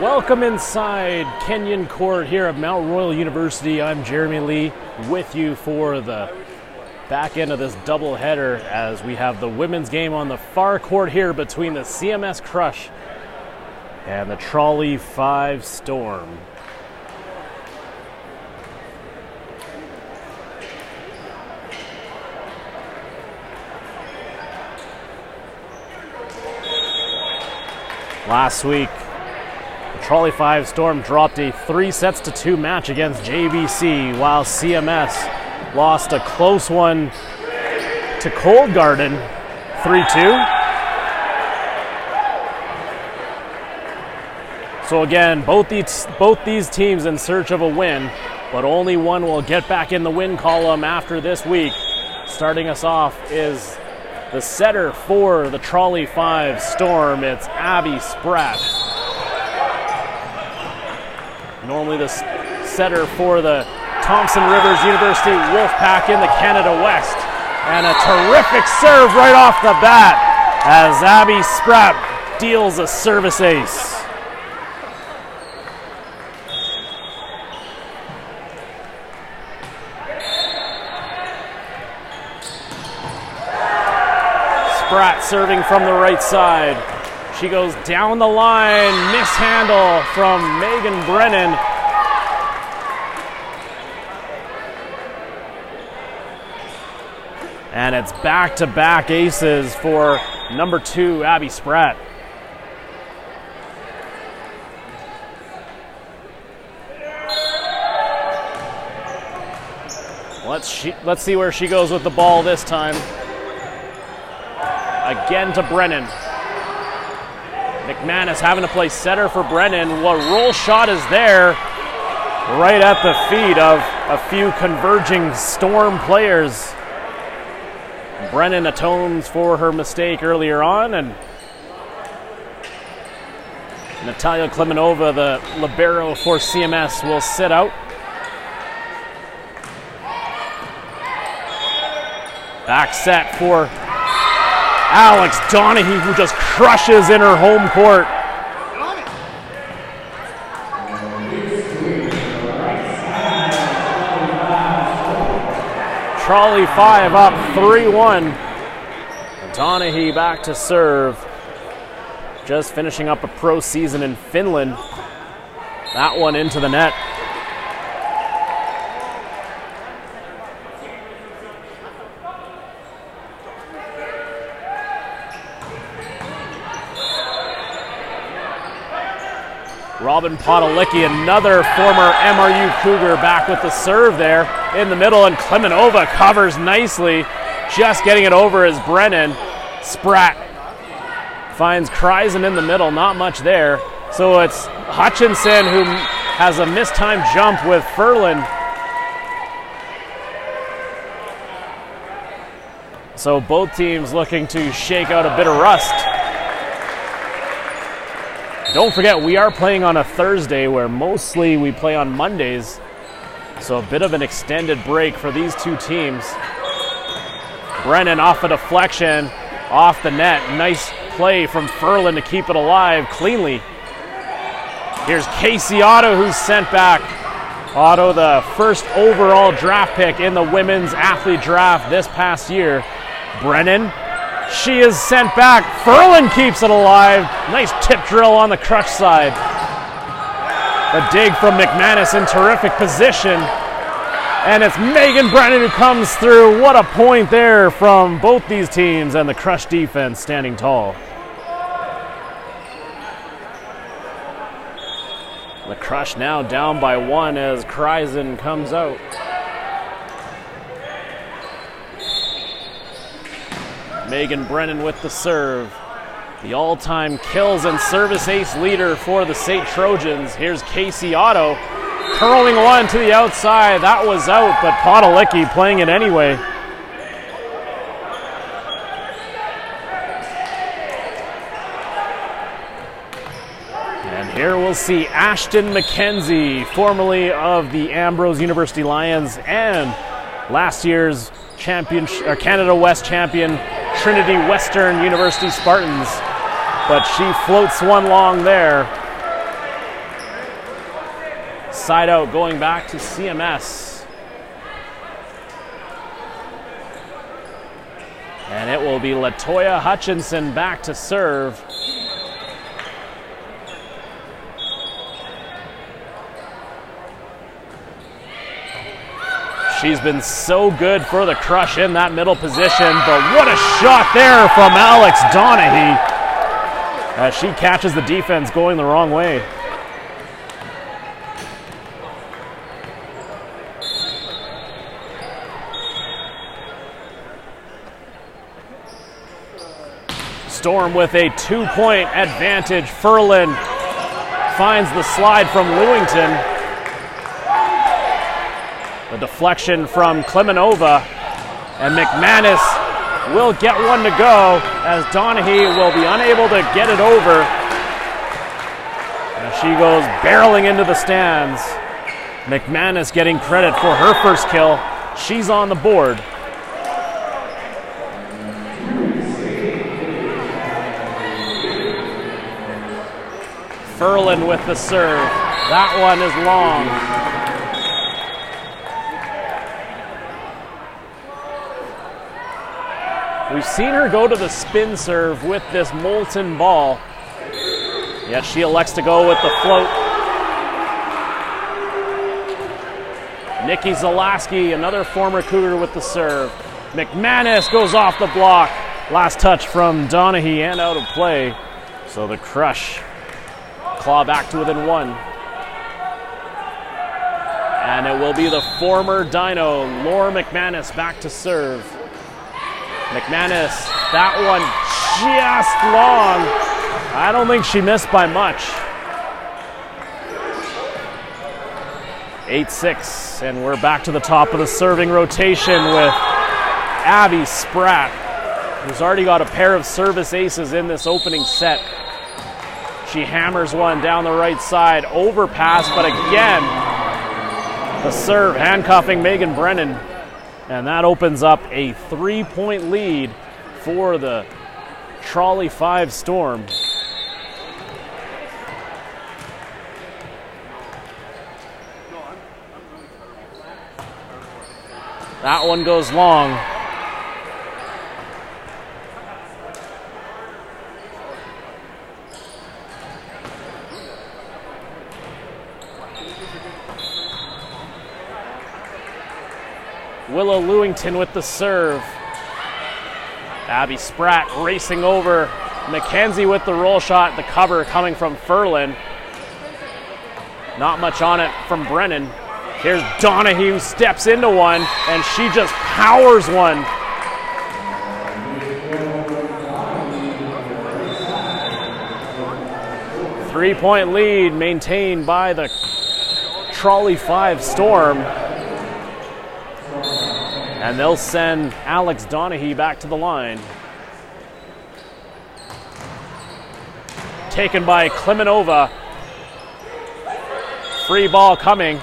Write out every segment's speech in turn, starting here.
Welcome inside Kenyon Court here at Mount Royal University. I'm Jeremy Lee with you for the back end of this doubleheader as we have the women's game on the far court here between the CMS Crush and the Trolley 5 Storm. Last week, the Trolley 5 Storm dropped a 3-2 match against JVC, while CMS lost a close one to Cold Garden, 3-2. So again, both these teams in search of a win, but only one will get back in the win column after this week. Starting us off is the setter for the Trolley 5 Storm. It's Abby Spratt. Normally the setter for the Thompson Rivers University Wolfpack in the Canada West. And a terrific serve right off the bat as Abby Spratt deals a service ace. Spratt serving from the right side. She goes down the line, mishandle from Megan Brennan. And it's back-to-back aces for number 2, Abby Spratt. Let's see where she goes with the ball this time. Again to Brennan. McManus having to play center for Brennan. What roll shot is there? Right at the feet of a few converging Storm players. Brennan atones for her mistake earlier on, and Natalia Klemenova, the libero for CMS, will sit out. Back set for Alex Donahue, who just crushes in her home court. Trolley 5 up 3-1. Donahue back to serve. Just finishing up a pro season in Finland. That one into the net. Robin Potalicki, another former MRU Cougar, back with the serve there in the middle, and Klemenova covers nicely. Just getting it over is Brennan. Spratt finds Kreisen in the middle, not much there. So it's Hutchinson who has a mistimed jump with Ferland. So both teams looking to shake out a bit of rust. Don't forget, we are playing on a Thursday where mostly we play on Mondays. So a bit of an extended break for these two teams. Brennan off a deflection, off the net. Nice play from Ferland to keep it alive cleanly. Here's Casey Otto, who's sent back. Otto, the first overall draft pick in the women's athlete draft this past year. Brennan, she is sent back. Ferland keeps it alive. Nice tip drill on the Crush side. The dig from McManus in terrific position. And it's Megan Brennan who comes through. What a point there from both these teams, and the Crush defense standing tall. The Crush now down by 1 as Kreisen comes out. Megan Brennan with the serve. The all-time kills and service ace leader for the St. Trojans. Here's Casey Otto curling one to the outside. That was out, but Potalicki playing it anyway. And here we'll see Ashton McKenzie, formerly of the Ambrose University Lions and last year's Canada West champion Trinity Western University Spartans. But she floats one long there. Side out going back to CMS. And it will be Latoya Hutchinson back to serve. She's been so good for the Crush in that middle position, but what a shot there from Alex Donahue as she catches the defense going the wrong way. Storm with a 2-point advantage. Ferland finds the slide from Lewington. The deflection from Klemenova, and McManus will get one to go as Donahue will be unable to get it over. And she goes barreling into the stands. McManus getting credit for her first kill. She's on the board. Ferland with the serve. That one is long. We've seen her go to the spin serve with this molten ball. Yet she elects to go with the float. Nikki Zalaski, another former Cougar with the serve. McManus goes off the block. Last touch from Donahue and out of play. So the Crush claw back to within 1. And it will be the former Dino, Laura McManus, back to serve. McManus, that one just long. I don't think she missed by much. 8-6, and we're back to the top of the serving rotation with Abby Spratt, who's already got a pair of service aces in this opening set. She hammers one down the right side, overpass, but again, the serve handcuffing Megan Brennan. And that opens up a 3-point lead for the Trolley 5 Storm. That one goes long. Willow Lewington with the serve. Abby Spratt racing over. Mackenzie with the roll shot. The cover coming from Ferlin. Not much on it from Brennan. Here's Donahue, steps into one, and she just powers one. Three-point lead maintained by the Trolley 5 Storm. And they'll send Alex Donahue back to the line. Taken by Klimenova. Free ball coming.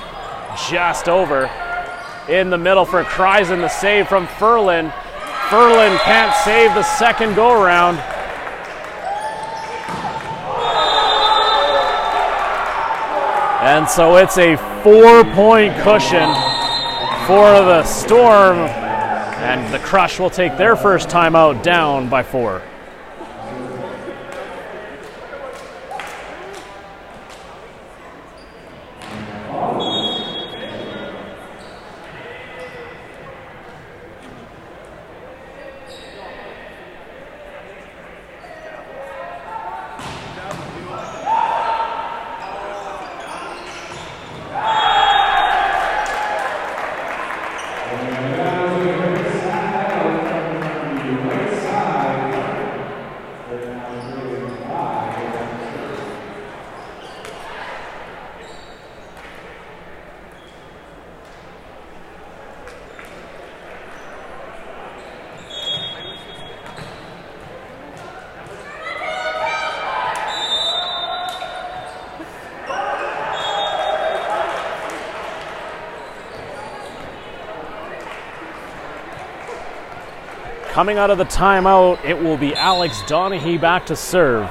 Just over. In the middle for Kreisen, the save from Ferlin. Ferlin can't save the second go-around. And so it's a 4-point cushion for the Storm, and the Crush will take their first timeout down by 4. Coming out of the timeout, it will be Alex Donahue back to serve.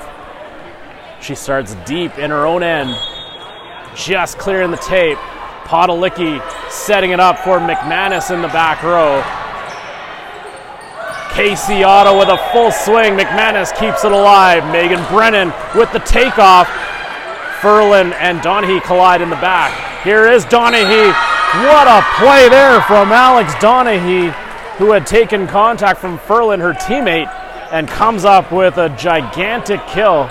She starts deep in her own end, just clearing the tape. Podalicki setting it up for McManus in the back row. Casey Otto with a full swing. McManus keeps it alive. Megan Brennan with the takeoff. Ferlin and Donahue collide in the back. Here is Donahue. What a play there from Alex Donahue, who had taken contact from Ferlin, her teammate, and comes up with a gigantic kill.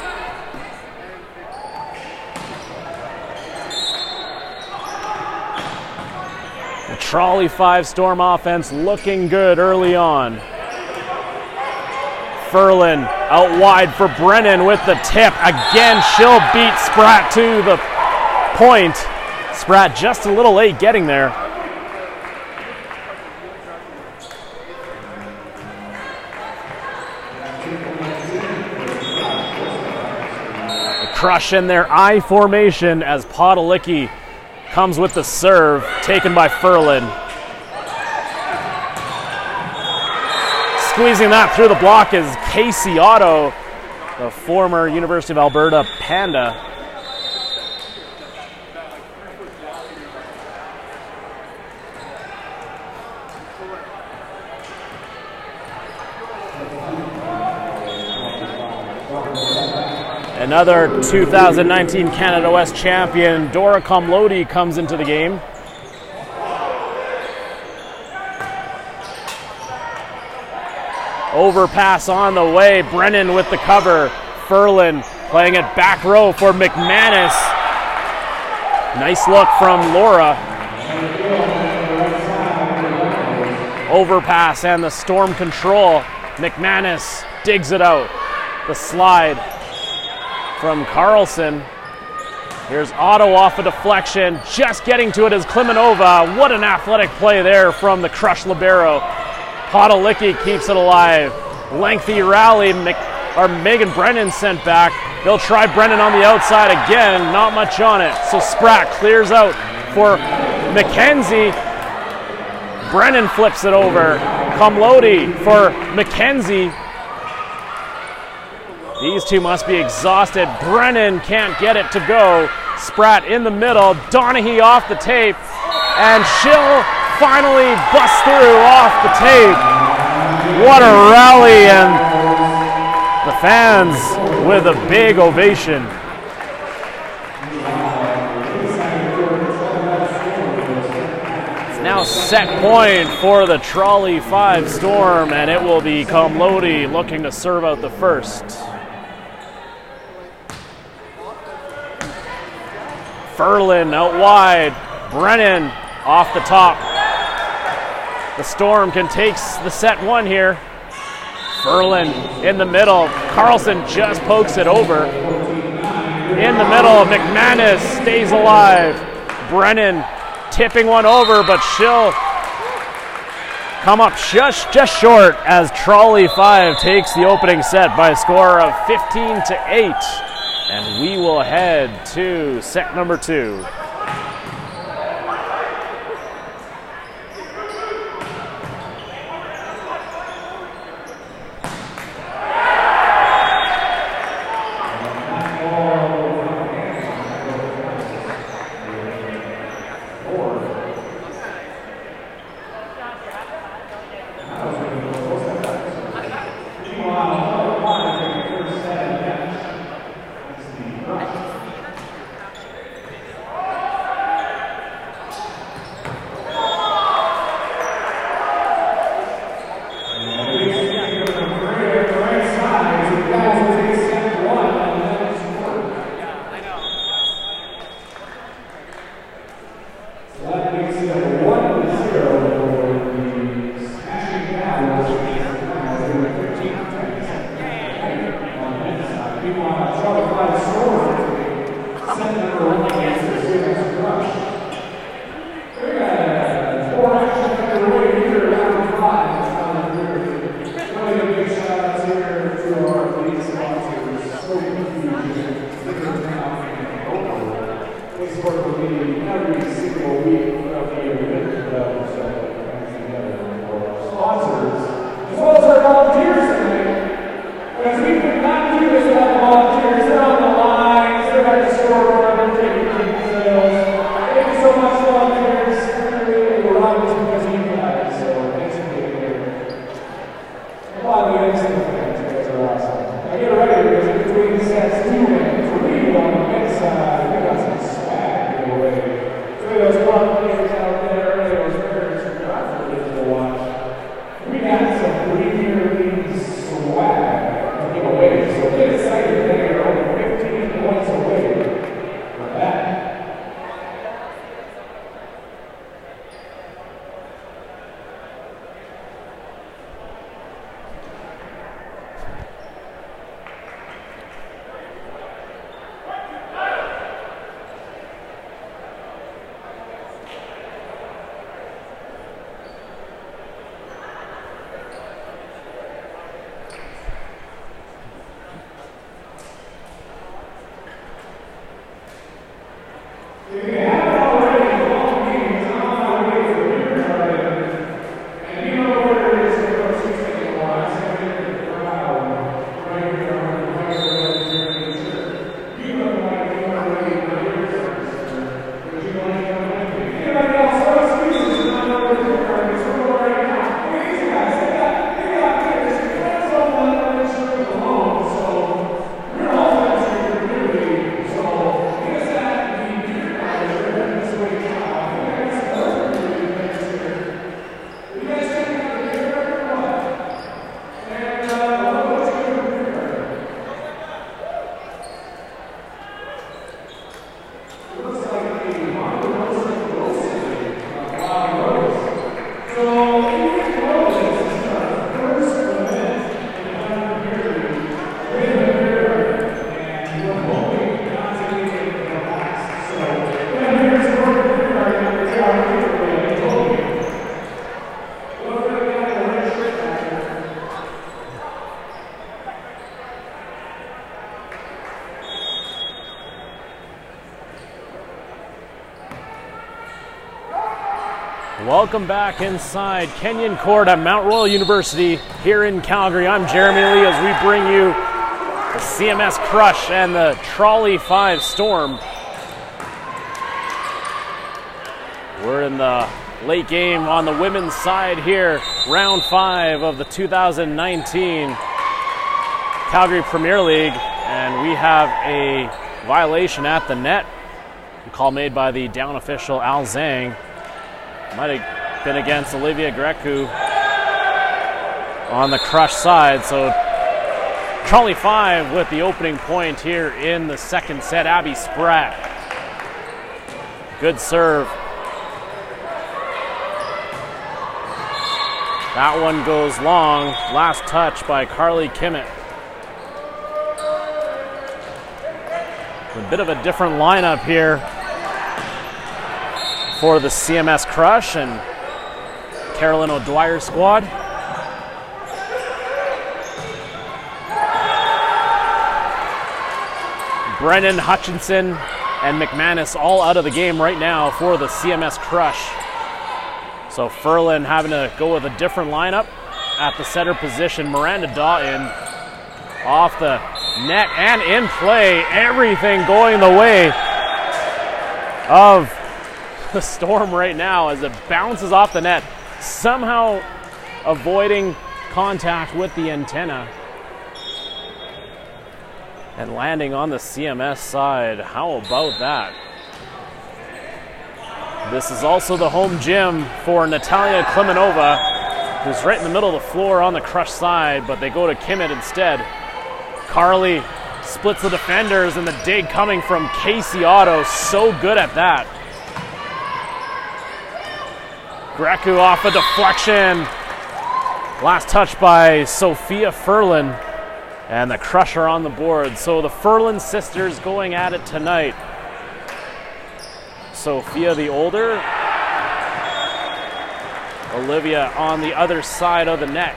The Trolley 5 Storm offense looking good early on. Ferlin out wide for Brennan with the tip. Again, she'll beat Spratt to the point. Spratt just a little late getting there. Crush in their I formation as Podalicki comes with the serve, taken by Ferlin. Squeezing that through the block is Casey Otto, the former University of Alberta Panda. Another 2019 Canada West champion, Dora Komlodi, comes into the game. Overpass on the way. Brennan with the cover. Ferlin playing it back row for McManus. Nice look from Laura. overpass and the storm control. McManus digs it out. The slide from Carlson. Here's Otto off a deflection. Just getting to it is Klimenova. What an athletic play there from the crushed libero. Podelicki keeps it alive. Lengthy rally. Megan Brennan sent back. They'll try Brennan on the outside again. Not much on it. So Spratt clears out for McKenzie. Brennan flips it over. Komlodi for McKenzie. These two must be exhausted. Brennan can't get it to go. Spratt in the middle. Donaghy off the tape. And Schill finally busts through off the tape. What a rally, and the fans with a big ovation. It's now set point for the Trolley 5 Storm, and it will be Komlodi looking to serve out the first. Ferlin out wide. Brennan off the top. The Storm can take the set one here. Ferlin in the middle. Carlson just pokes it over. In the middle, McManus stays alive. Brennan tipping one over, but she'll come up just short as Trolley 5 takes the opening set by a score of 15-8. And we will head to set number 2. Welcome back inside Kenyon Court at Mount Royal University here in Calgary. I'm Jeremy Lee as we bring you the CMS Crush and the Trolley 5 Storm. We're in the late game on the women's side here, round 5 of the 2019 Calgary Premier League, and we have a violation at the net. A call made by the down official Al Zhang. Might have been against Olivia Grecu on the Crush side. So Trolley 5 with the opening point here in the second set. Abby Spratt. Good serve. That one goes long. Last touch by Carly Kimmett. A bit of a different lineup here for the CMS Crush and Carolyn O'Dwyer squad. Brennan, Hutchinson, and McManus all out of the game right now for the CMS Crush. So Ferlin having to go with a different lineup at the center position. Miranda Dawton off the net and in play. Everything going the way of the Storm right now as it bounces off the net, somehow avoiding contact with the antenna and landing on the CMS side. How about that? This is also the home gym for Natalia Klemenova, who's right in the middle of the floor on the Crush side, but they go to Kimmett instead. Carly splits the defenders, and the dig coming from Casey Otto, so good at that. Grecu off a deflection. Last touch by Sophia Ferlin, and the Crusher on the board. So the Ferlin sisters going at it tonight. Sophia the older, Olivia on the other side of the net.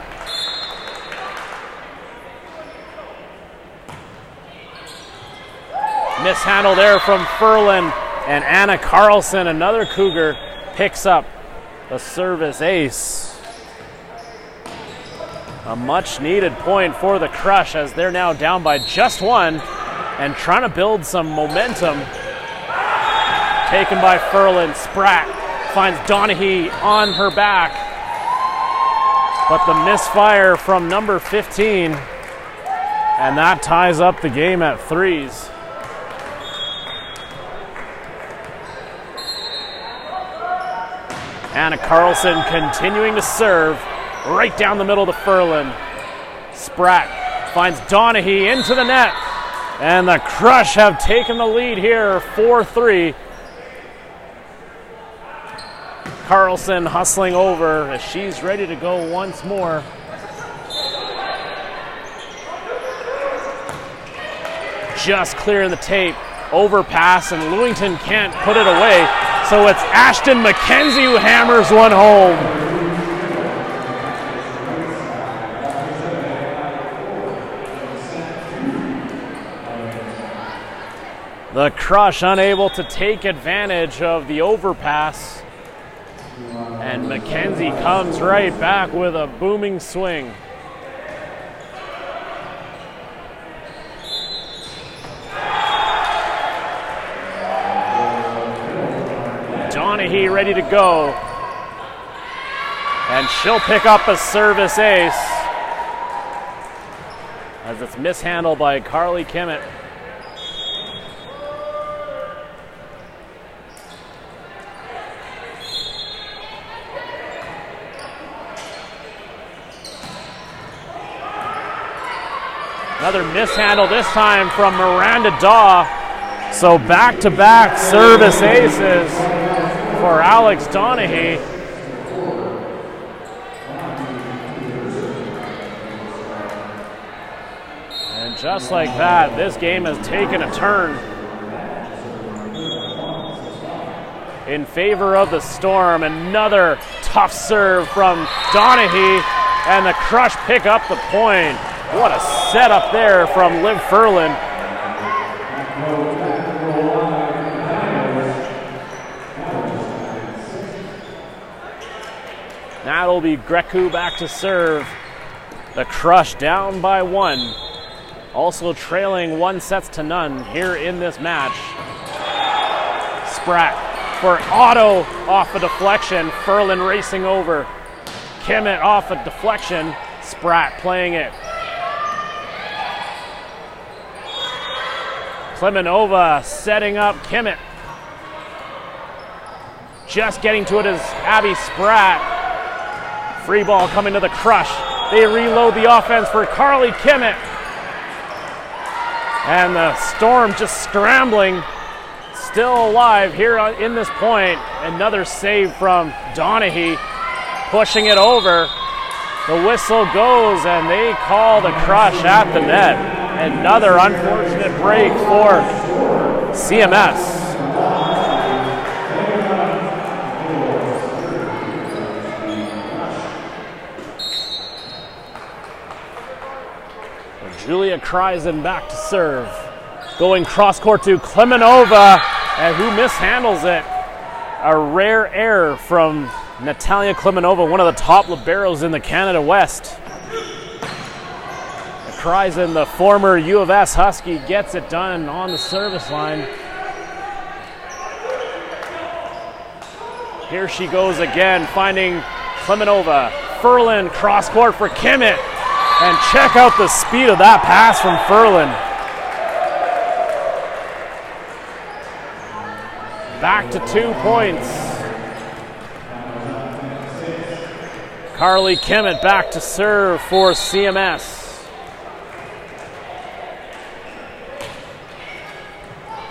Mishandle there from Ferlin, and Anna Carlson, another Cougar, picks up a service ace. A much needed point for the Crush as they're now down by just one and trying to build some momentum. Taken by Ferlin. Spratt finds Donaghy on her back, but the misfire from number 15, and that ties up the game at threes. Anna Carlson continuing to serve right down the middle to Ferlin. Spratt finds Donaghy into the net, and the Crush have taken the lead here, 4-3. Carlson hustling over as she's ready to go once more. Just clearing the tape. Overpass, and Lewington can't put it away. So it's Ashton McKenzie who hammers one home. The Crush unable to take advantage of the overpass. And McKenzie comes right back with a booming swing. Donaghy ready to go. And she'll pick up a service ace as it's mishandled by Carly Kimmett. Another mishandle, this time from Miranda Daw. So back-to-back service aces for Alex Donaghy. And just like that, this game has taken a turn in favor of the Storm. Another tough serve from Donaghy, and the Crush pick up the point. What a setup there from Liv Ferlin. that'll be Grecu back to serve. The Crush down by 1. Also trailing 1-0 here in this match. Spratt for Otto off a deflection. Ferlin racing over. Kimmett off a deflection. Spratt playing it. Klemenova setting up Kimmett. Just getting to it is Abby Spratt. Free ball coming to the Crush. They reload the offense for Carly Kimmett. And the Storm just scrambling. Still alive here in this point. Another save from Donaghy. Pushing it over. The whistle goes and they call the Crush at the net. Another unfortunate break for CMS. Julia Kreisen back to serve. Going cross court to Klemenova, and who mishandles it. A rare error from Natalia Klemenova, one of the top liberos in the Canada West. Kreisen, the former U of S Husky, gets it done on the service line. Here she goes again, finding Klemenova. Ferlin cross court for Kimmett. And check out the speed of that pass from Ferlin. Back to 2 points. Carly Kimmett back to serve for CMS.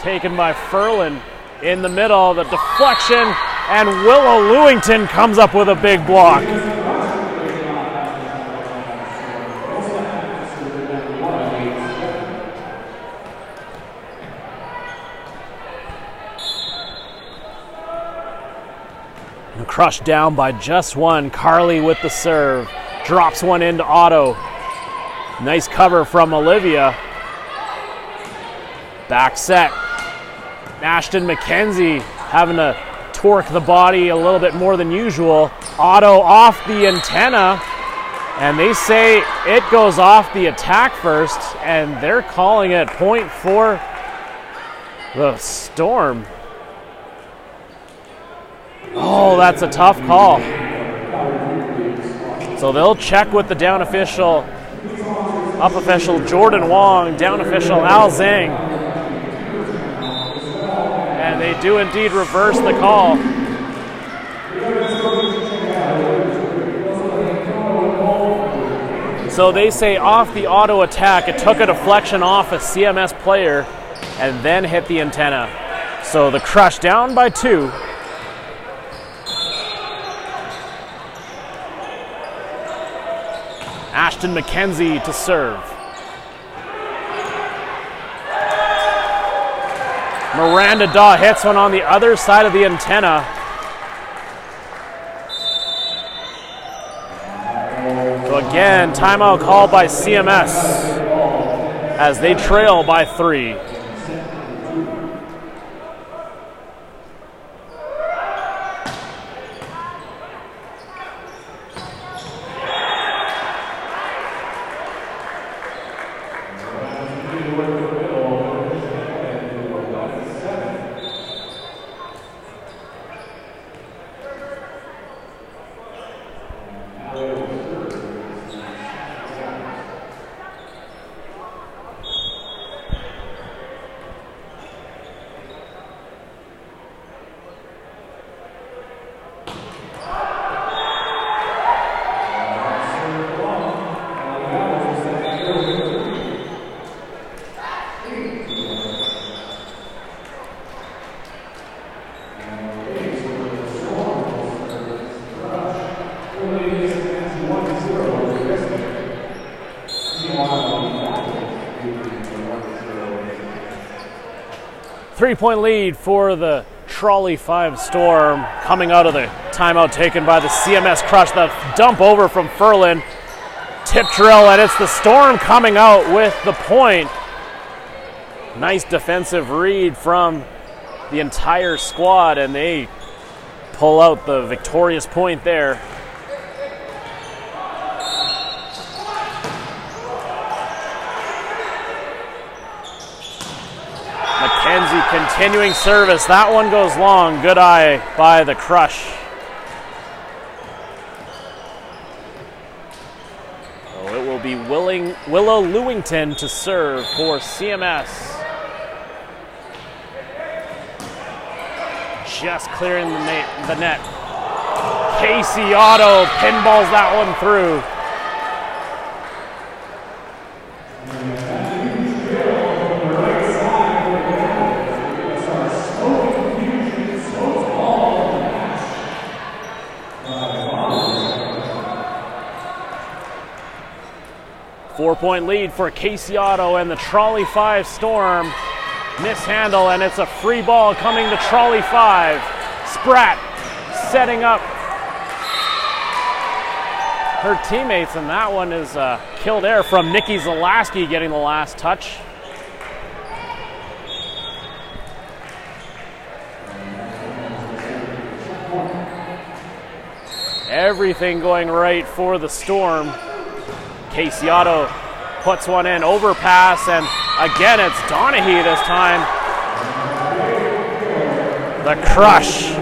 Taken by Ferlin in the middle, the deflection, and Willow Lewington comes up with a big block. Crushed down by just 1. Carly with the serve. Drops one into Otto. Nice cover from Olivia. Back set. Ashton McKenzie having to torque the body a little bit more than usual. Otto off the antenna. And they say it goes off the attack first. And they're calling it point for the Storm. Oh, that's a tough call. So they'll check with the down official, up official Jordan Wong, down official Al Zhang. And they do indeed reverse the call. So they say off the auto attack, it took a deflection off a CMS player and then hit the antenna. So the Crush down by 2. Ashton McKenzie to serve. Miranda Daw hits one on the other side of the antenna. So again, timeout called by CMS as they trail by 3. Three-point lead for the Trolley 5 Storm coming out of the timeout taken by the CMS Crush. The dump over from Ferlin. Tip drill, and it's the Storm coming out with the point. Nice defensive read from the entire squad, and they pull out the victorious point there. Mackenzie continuing service. That one goes long. Good eye by the Crush. So it will be Willow Lewington to serve for CMS. Just clearing the net. Casey Otto pinballs that one through. Four-point lead for Casey Otto and the Trolley 5 Storm. Mishandle, and it's a free ball coming to Trolley 5. Spratt setting up her teammates, and that one is killed air from Nikki Zalaski getting the last touch. Everything going right for the Storm. Casey Otto puts one in, overpass, and again it's Donahue this time. The Crush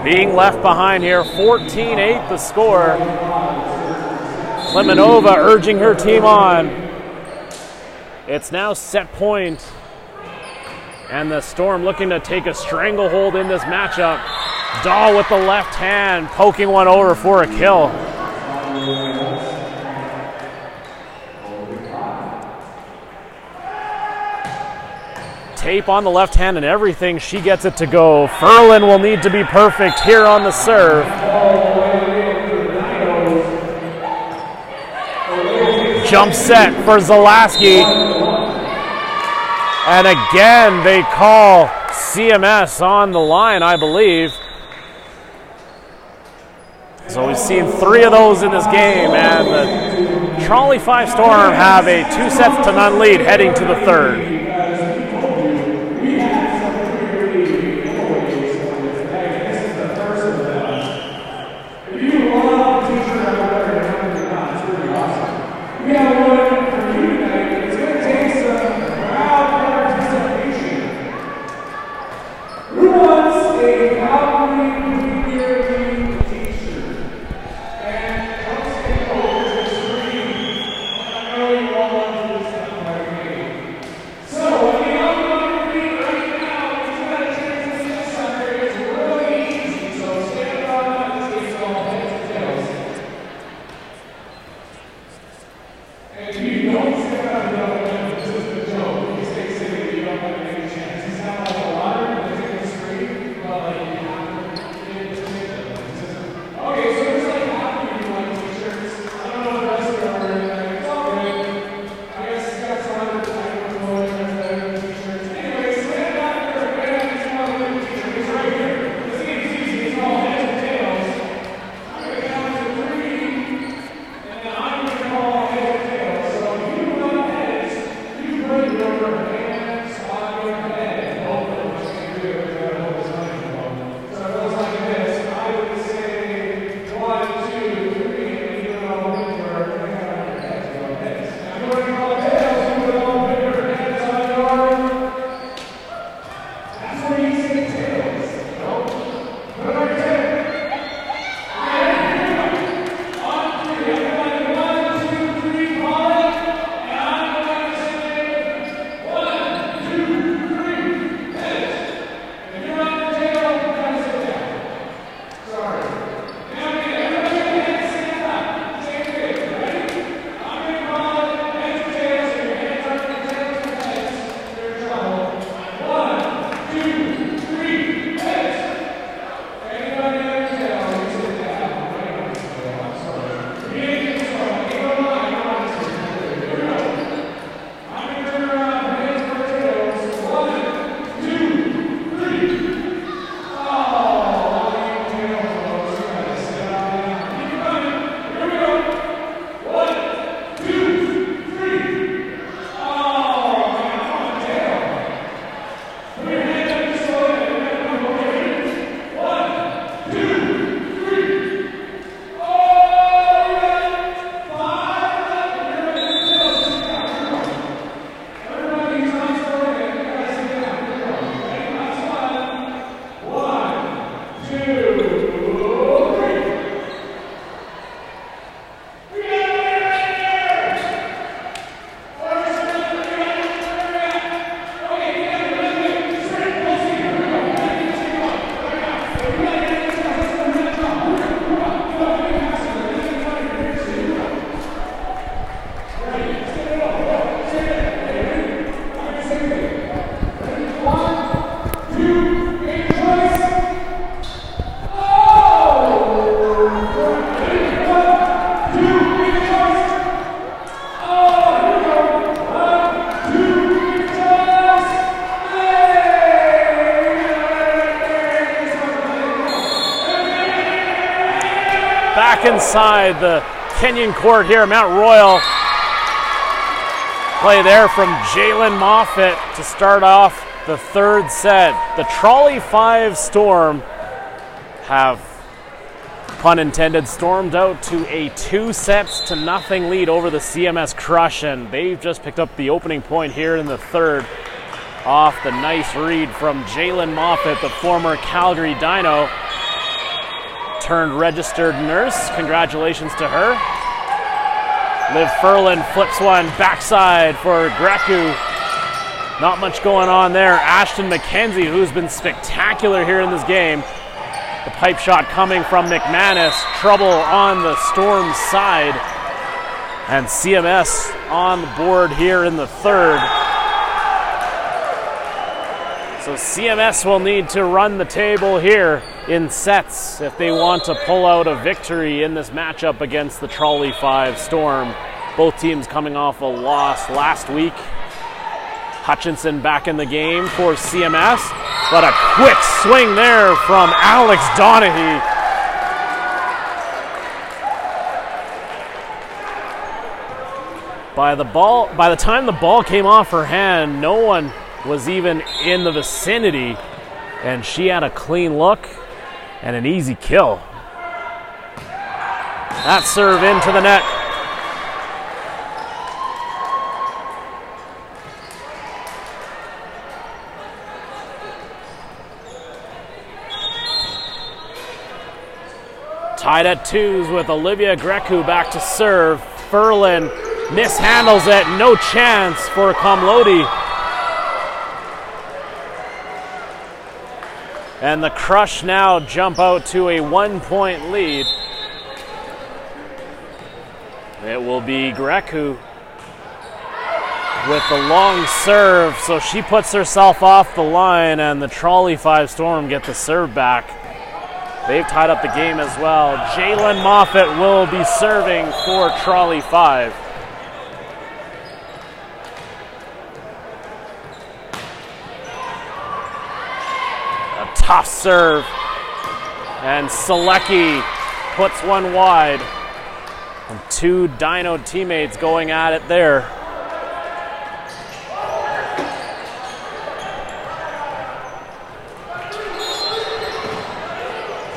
being left behind here, 14-8 the score. Klimenova urging her team on. It's now set point, and the Storm looking to take a stranglehold in this matchup. Dahl with the left hand, poking one over for a kill. Tape on the left hand and everything, she gets it to go. Ferlin will need to be perfect here on the serve. Jump set for Zalaski. And again, they call CMS on the line, I believe. So we've seen 3 of those in this game, and the Trolley 5 Storm have a 2-0 lead heading to the third. back inside the Kenyon court here, Mount Royal. Play there from Jalen Moffat to start off the third set. The Trolley 5 Storm have, pun intended, stormed out to a 2-0 lead over the CMS Crush, and they've just picked up the opening point here in the third off the nice read from Jalen Moffat, the former Calgary Dino turned registered nurse. Congratulations to her. Liv Furlan flips one backside for Grecu. Not much going on there. Ashton McKenzie, who's been spectacular here in this game. The pipe shot coming from McManus. Trouble on the Storm's side. And CMS on the board here in the third. So CMS will need to run the table here in sets if they want to pull out a victory in this matchup against the Trolley 5 Storm. Both teams coming off a loss last week. Hutchinson back in the game for CMS, but a quick swing there from Alex Donaghy. By the time the ball came off her hand, no one was even in the vicinity, and she had a clean look and an easy kill. That serve into the net. Tied at 2s with Olivia Grecu back to serve. Furlan mishandles it, no chance for Komloti. And the Crush now jump out to a 1-point lead. It will be Grecu with the long serve, so she puts herself off the line, and the Trolley 5 Storm get the serve back. They've tied up the game as well. Jalen Moffat will be serving for Trolley 5. Tough serve, and Selecki puts one wide, and two Dino teammates going at it there.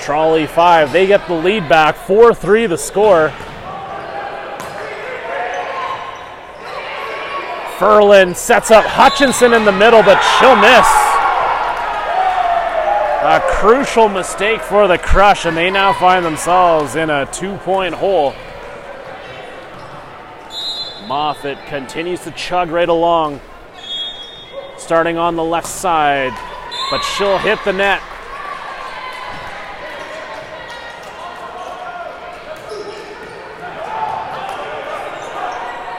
Trolley 5, they get the lead back, 4-3 the score. Furlan sets up Hutchinson in the middle, but she'll miss. A crucial mistake for the Crush, and they now find themselves in a 2-point hole. Moffat continues to chug right along, starting on the left side, but she'll hit the net.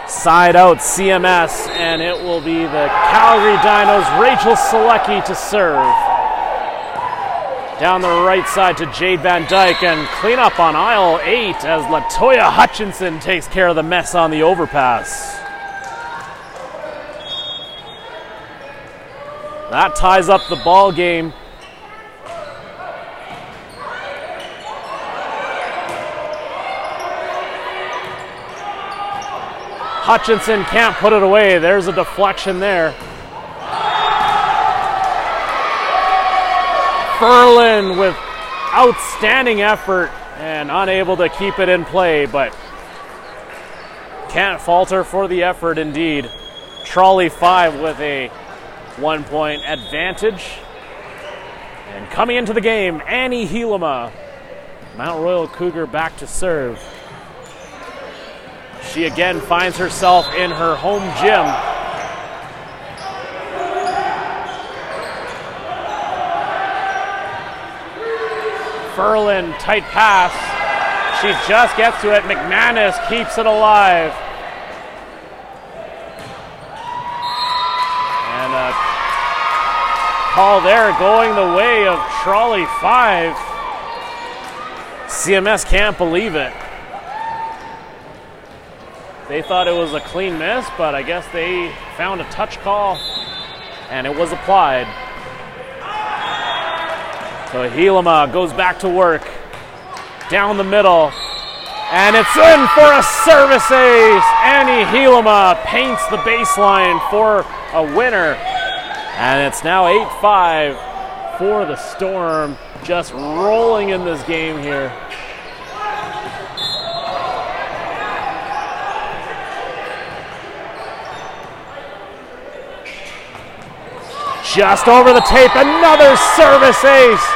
Side out CMS, and it will be the Calgary Dinos' Rachel Selecki to serve. Down the right side to Jade Van Dyke, and clean up on aisle 8 as LaToya Hutchinson takes care of the mess on the overpass. That ties up the ball game. Hutchinson can't put it away. There's a deflection there. Furlan with outstanding effort and unable to keep it in play, but can't falter for the effort indeed. Trolley 5 with a 1-point advantage. And coming into the game, Annie Helema, Mount Royal Cougar back to serve. She again finds herself in her home gym. Furlan, tight pass. She just gets to it. McManus keeps it alive. And a call there going the way of Trolley 5. CMS can't believe it. They thought it was a clean miss, but I guess they found a touch call, and it was applied. So Helema goes back to work. Down the middle And it's in for a service ace. Annie Helema paints the baseline for a winner. And it's now 8-5 for the Storm, just rolling in this game here. Just over the tape, another service ace.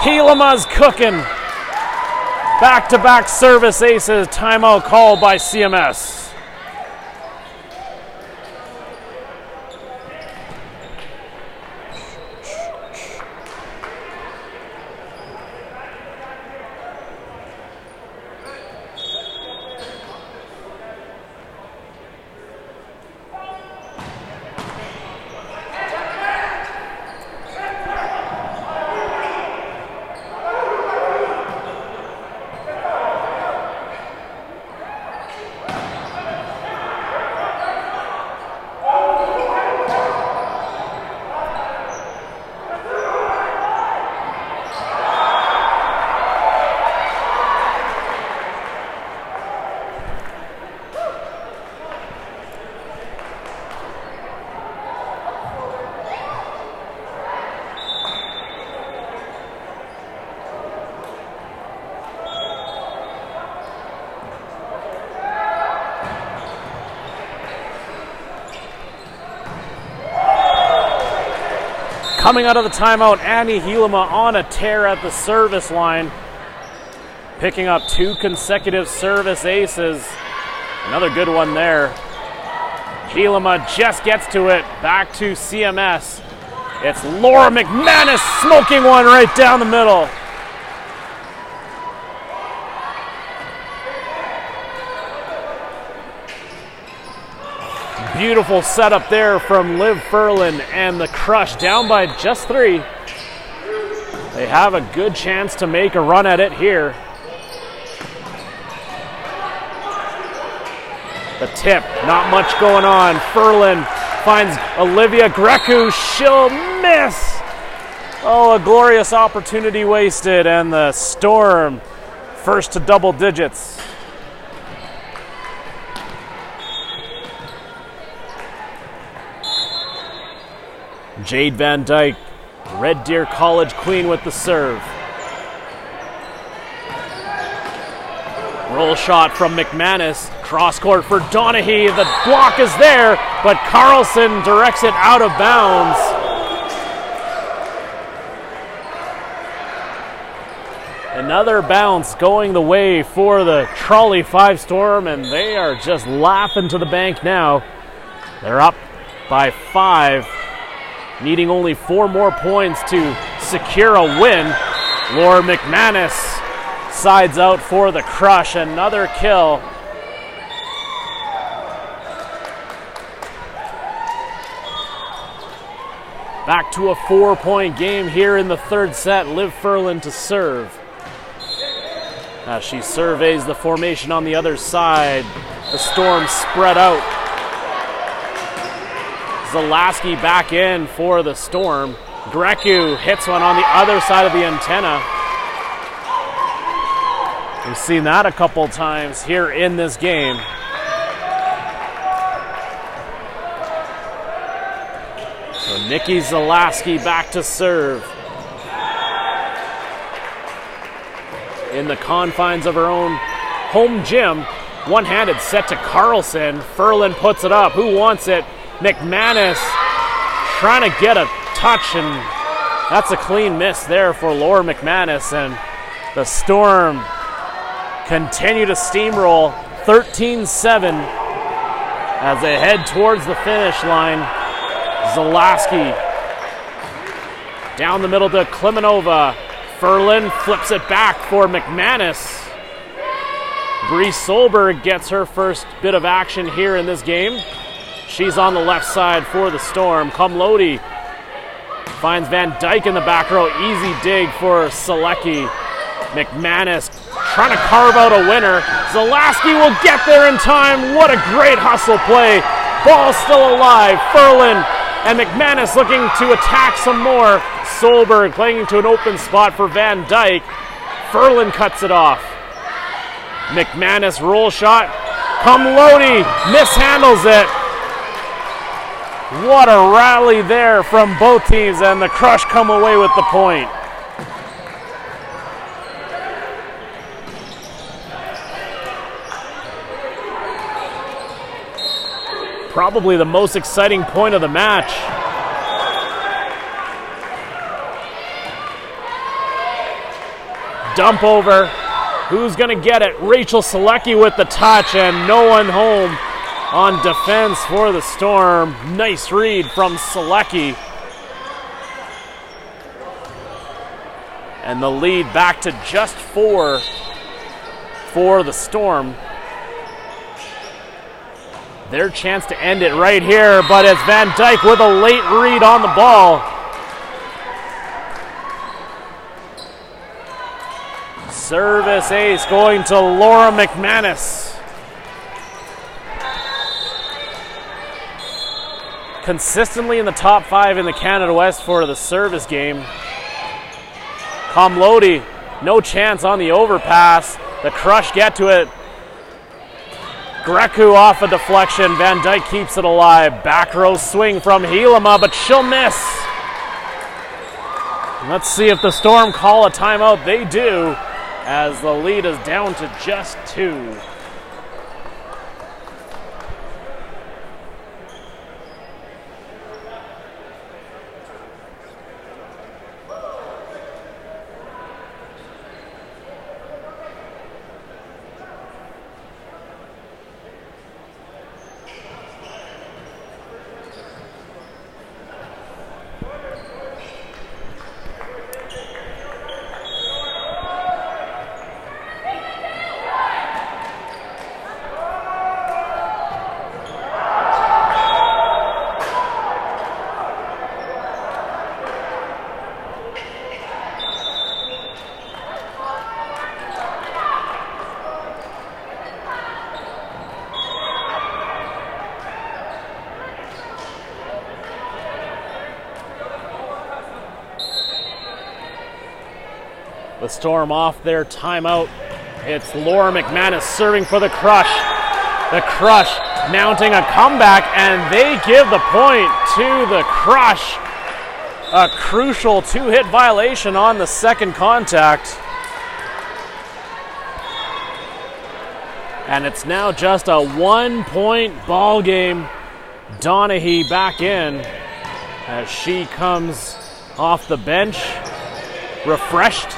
Helema's cooking. Back-to-back service aces, timeout called by CMS. Coming out of the timeout, Annie Helema on a tear at the service line, picking up 2 consecutive service aces. Another good one there. Helema just gets to it, back to CMS. It's Laura McManus smoking one right down the middle. Beautiful setup there from Liv Furlan, and the Crush down by just 3. They have a good chance to make a run at it here. The tip, not much going on. Furlan finds Olivia Grecu. She'll miss. Oh, a glorious opportunity wasted, and the Storm first to double digits. Jade Van Dyke, Red Deer College queen with the serve. Roll shot from McManus. Cross court for Donaghy. The block is there, but Carlson directs it out of bounds. Another bounce going the way for the Trolley 5 Storm, and they are just laughing to the bank now. They're up by 5. Needing only 4 more points to secure a win. Laura McManus sides out for the Crush. Another kill. Back to a 4-point game here in the third set. Liv Furlan to serve. As she surveys the formation on the other side, the Storm spread out. Zalaski back in for the Storm. Grecu hits one on the other side of the antenna. We've seen that a couple times here in this game. So Nikki Zalaski back to serve. In the confines of her own home gym, one-handed set to Carlson. Furlan puts it up. Who wants it? McManus trying to get a touch, and that's a clean miss there for Laura McManus, and the Storm continue to steamroll 13-7 as they head towards the finish line. Zalaski down the middle to Klimenova. Furlan flips it back for McManus. Bree Solberg gets her first bit of action here in this game. She's on the left side for the Storm. Komlodi finds Van Dyke in the back row. Easy dig for Selecki. McManus trying to carve out a winner. Zalaski will get there in time. What a great hustle play. Ball still alive. Furlan and McManus looking to attack some more. Solberg playing into an open spot for Van Dyke. Furlan cuts it off. McManus roll shot. Comloti mishandles it. What a rally there from both teams, and the Crush come away with the point. Probably the most exciting point of the match. Dump over. Who's going to get it? Rachel Selecki with the touch, and no one home on defense for the Storm. Nice read from Selecki. And the lead back to just 4 for the Storm. Their chance to end it right here, but it's Van Dyke with a late read on the ball. Service ace going to Laura McManus. Consistently in the top 5 in the Canada West for the service game. Comloti, no chance on the overpass. The Crush get to it. Grecu off a deflection. Van Dyke keeps it alive. Back row swing from Helema, but she'll miss. Let's see if the Storm call a timeout. They do, as the lead is down to just 2. The Storm off their timeout. It's Laura McManus serving for the Crush. The Crush mounting a comeback, and they give the point to the Crush. A crucial 2-hit violation on the second contact. And it's now just a 1-point ball game. Donaghy back in as she comes off the bench, refreshed.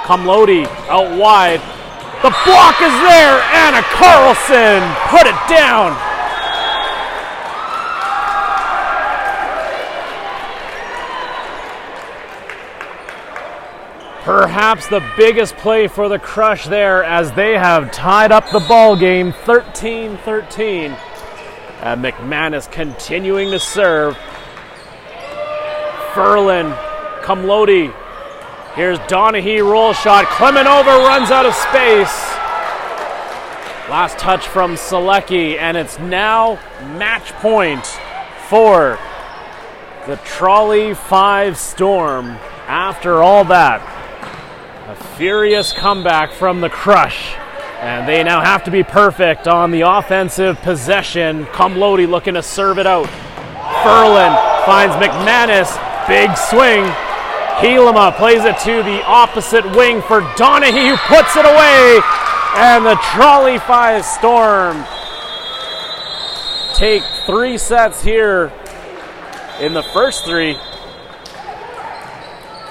Comloti out wide. The block is there. Anna Carlson put it down. Perhaps the biggest play for the Crush there, as they have tied up the ball game 13-13. And McManus continuing to serve. Furlan, Comloti. Here's Donaghy, roll shot. Klemenova runs out of space. Last touch from Selecki, and it's now match point for the Trolley 5 Storm. After all that, a furious comeback from the Crush, and they now have to be perfect on the offensive possession. Comloti looking to serve it out. Furlan finds McManus, big swing. Helema plays it to the opposite wing for Donaghy, who puts it away. And the Trolley 5 Storm take 3 sets here in the first 3.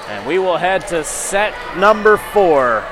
And we will head to set number 4.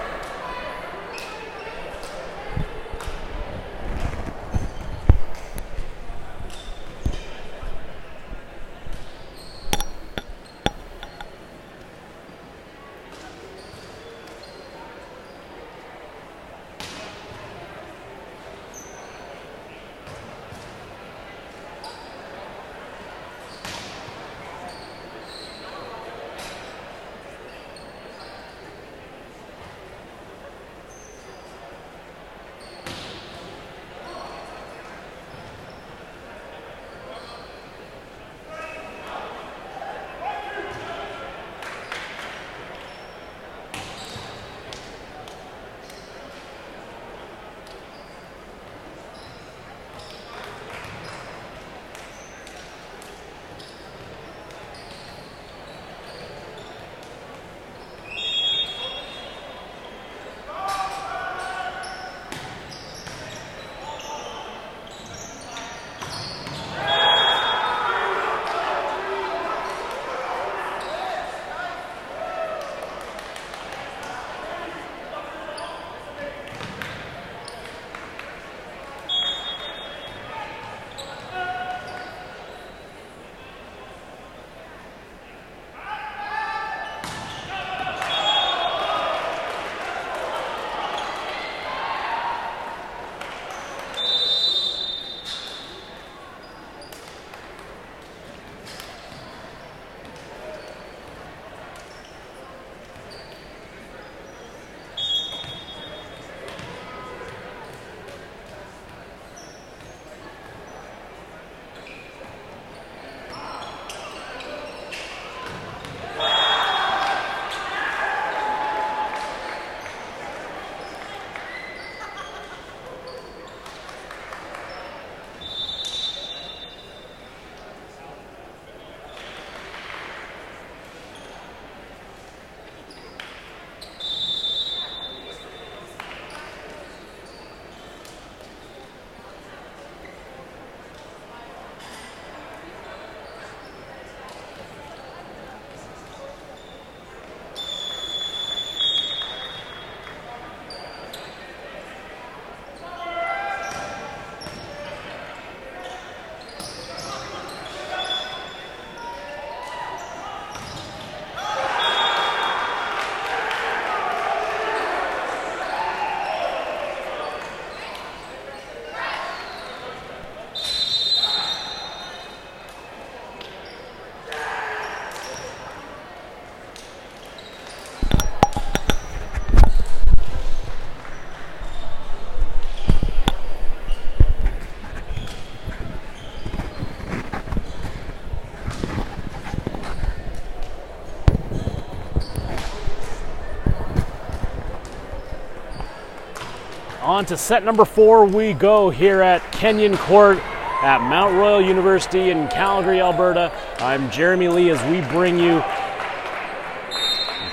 On to set number 4 we go here at Kenyon Court at Mount Royal University in Calgary, Alberta. I'm Jeremy Lee as we bring you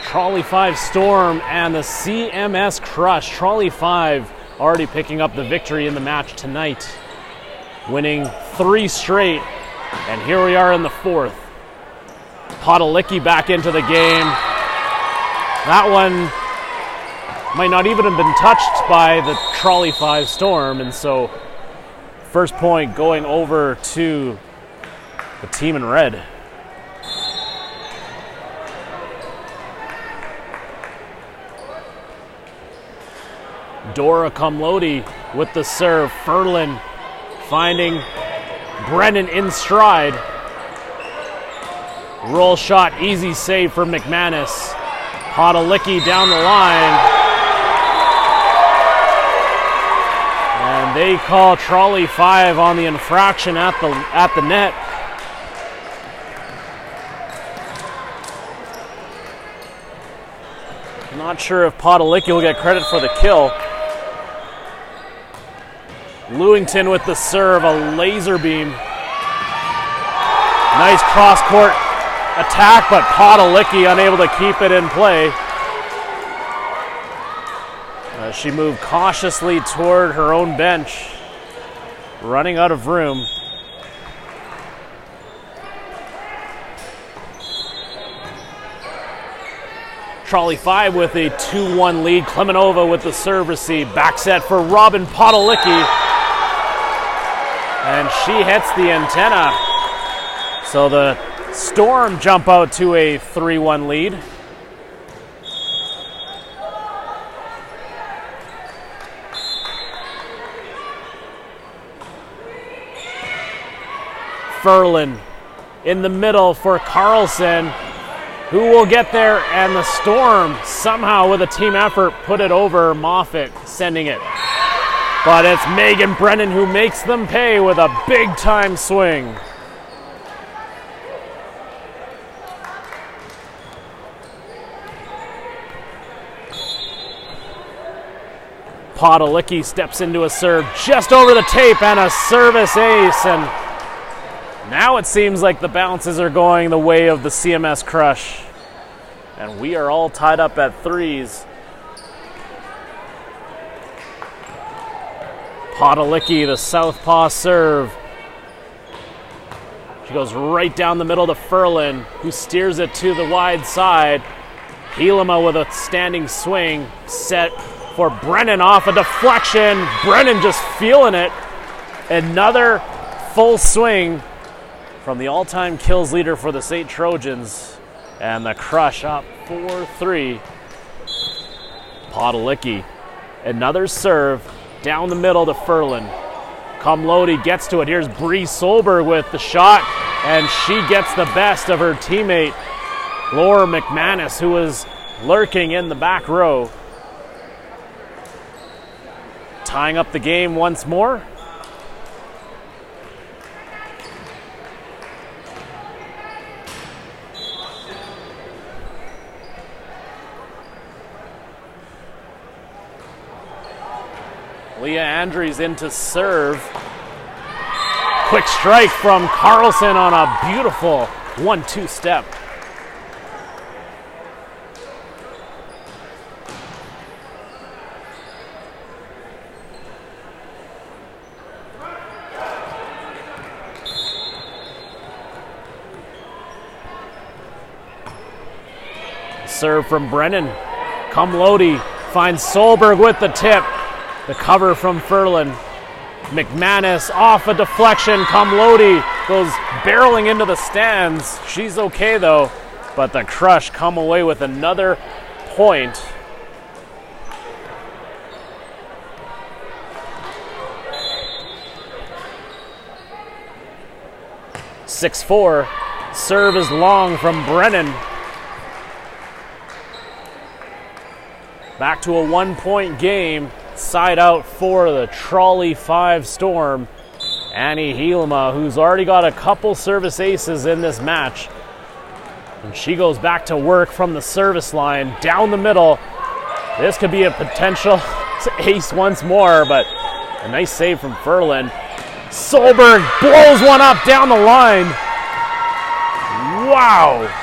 Trolley 5 Storm and the CMS Crush. Trolley 5 already picking up the victory in the match tonight, winning 3 straight, and here we are in the 4th. Potalicki back into the game. That one might not even have been touched by the Trolley 5 Storm, and so first point going over to the team in red. Dora Comlodi with the serve. Ferlin finding Brennan in stride. Roll shot, easy save for McManus. Potalicki down the line. And they call Trolley 5 on the infraction at the net. Not sure if Potalicki will get credit for the kill. Lewington with the serve, a laser beam. Nice cross-court attack, but Potalicki unable to keep it in play. As she moved cautiously toward her own bench, running out of room. Trolley 5 with a 2-1 lead. Klemenova with the serve receive. Back set for Robin Potalicki. And she hits the antenna. So the Storm jump out to a 3-1 lead. Ferlin in the middle for Carlson, who will get there, and the Storm somehow with a team effort put it over Moffat, sending it. But it's Megan Brennan who makes them pay with a big time swing. Potalicki steps into a serve just over the tape and a service ace, and now it seems like the bounces are going the way of the CMS Crush. And we are all tied up at 3s. Potalicki, the southpaw serve. She goes right down the middle to Ferlin, who steers it to the wide side. Helema with a standing swing, set for Brennan off a deflection. Brennan just feeling it. Another full swing from the all-time kills leader for the St. Trojans. And the Crush up 4-3. Potalicki, another serve down the middle to Ferlin. Comlodi gets to it. Here's Bree Solberg with the shot, and she gets the best of her teammate, Laura McManus, who was lurking in the back row. Tying up the game once more. Leah Andrews in to serve. Quick strike from Carlson on a beautiful 1-2 step. Serve from Brennan. Comlodi finds Solberg with the tip. The cover from Ferlin. McManus off a deflection. Comlodi goes barreling into the stands. She's okay though, but the Crush come away with another point. (6-4). Serve is long from Brennan. Back to a 1-point game. Side out for the Trolley 5 Storm. Annie Helema, who's already got a couple service aces in this match. And she goes back to work from the service line, down the middle. This could be a potential ace once more, but a nice save from Ferlin. Solberg blows one up down the line. Wow.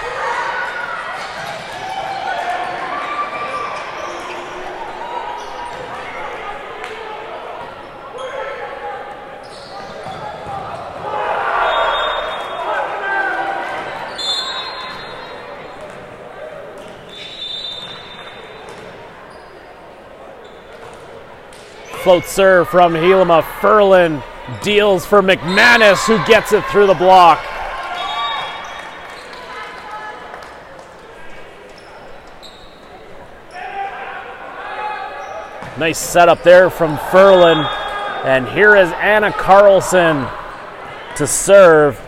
Float serve from Helema. Ferlin deals for McManus, who gets it through the block. Nice setup there from Ferlin. And here is Anna Carlson to serve.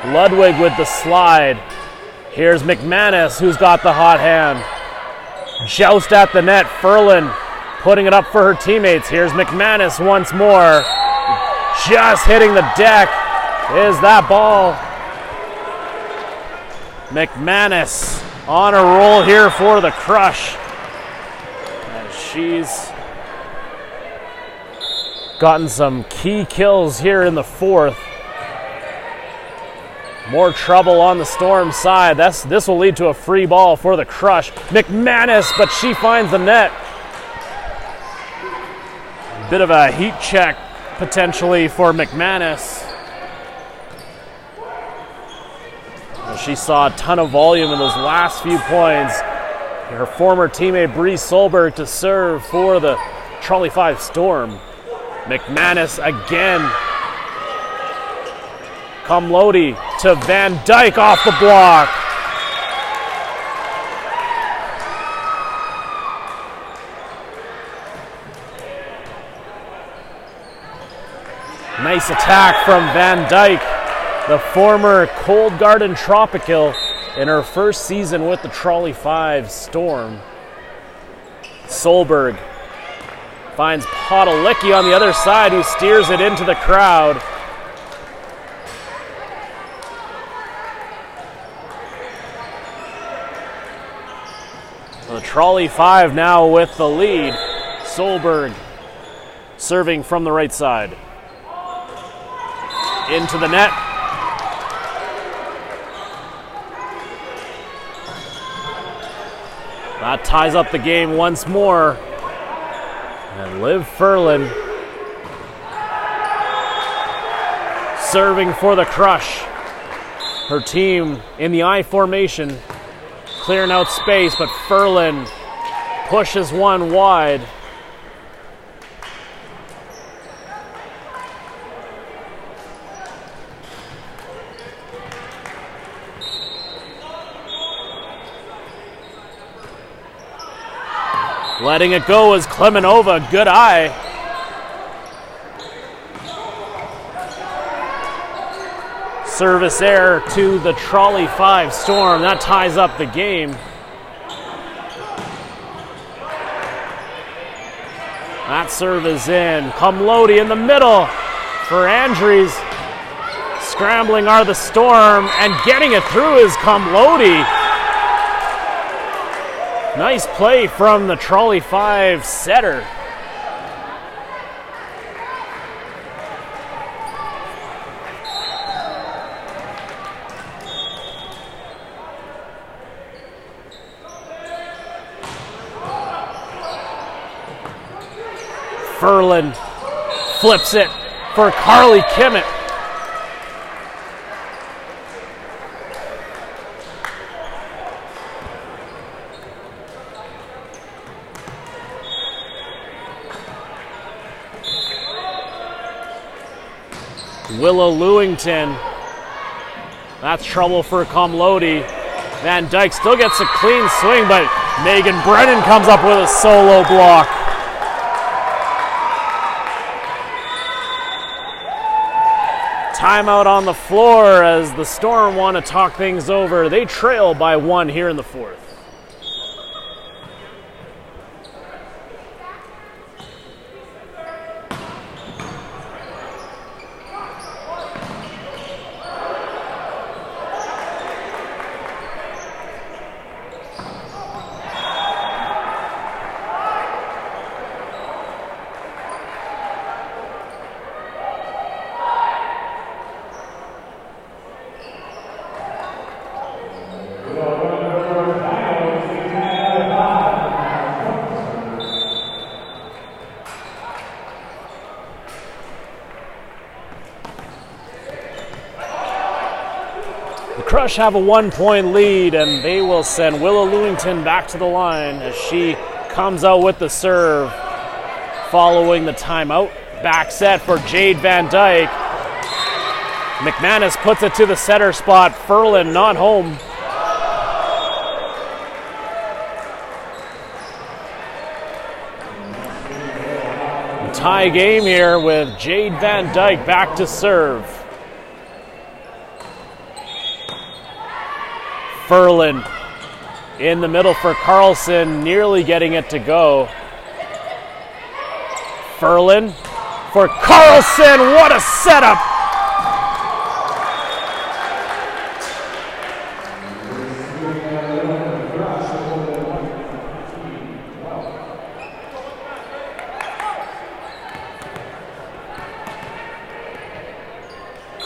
Ludwig with the slide. Here's McManus, who's got the hot hand. Joust at the net. Ferlin putting it up for her teammates. Here's McManus once more. Just hitting the deck is that ball. McManus on a roll here for the Crush. And she's gotten some key kills here in the fourth. More trouble on the Storm side. This will lead to a free ball for the Crush. McManus, but she finds the net. Bit of a heat check potentially for McManus. She saw a ton of volume in those last few points. Her former teammate Bree Solberg to serve for the Trolley 5 Storm. McManus again. Comlodi to Van Dyke off the block. Nice attack from Van Dyke, the former Cold Garden Tropical in her first season with the Trolley 5 Storm. Solberg finds Potolicki on the other side, who steers it into the crowd. The Trolley 5 now with the lead. Solberg serving from the right side. Into the net. That ties up the game once more. And Liv Ferlin serving for the Crush. Her team in the I formation, clearing out space, but Ferlin pushes one wide. Letting it go is Klemenova. Good eye. Service error to the Trolley 5 Storm. That ties up the game. That serve is in. Comlodi in the middle for Andries. Scrambling are the Storm, and getting it through is Comlodi. Nice play from the Trolley 5 setter. Ferlin flips it for Carly Kimmett. Willow Lewington. That's trouble for Comlodi. Van Dyke still gets a clean swing, but Megan Brennan comes up with a solo block. Timeout on the floor as the Storm want to talk things over. They trail by 1 here in the fourth. Crush have a 1-point lead, and they will send Willow Lewington back to the line as she comes out with the serve following the timeout. Back set for Jade Van Dyke. McManus puts it to the setter spot. Ferlin not home. Tie game here with Jade Van Dyke back to serve. Ferlin in the middle for Carlson, nearly getting it to go. Ferlin for Carlson, what a setup!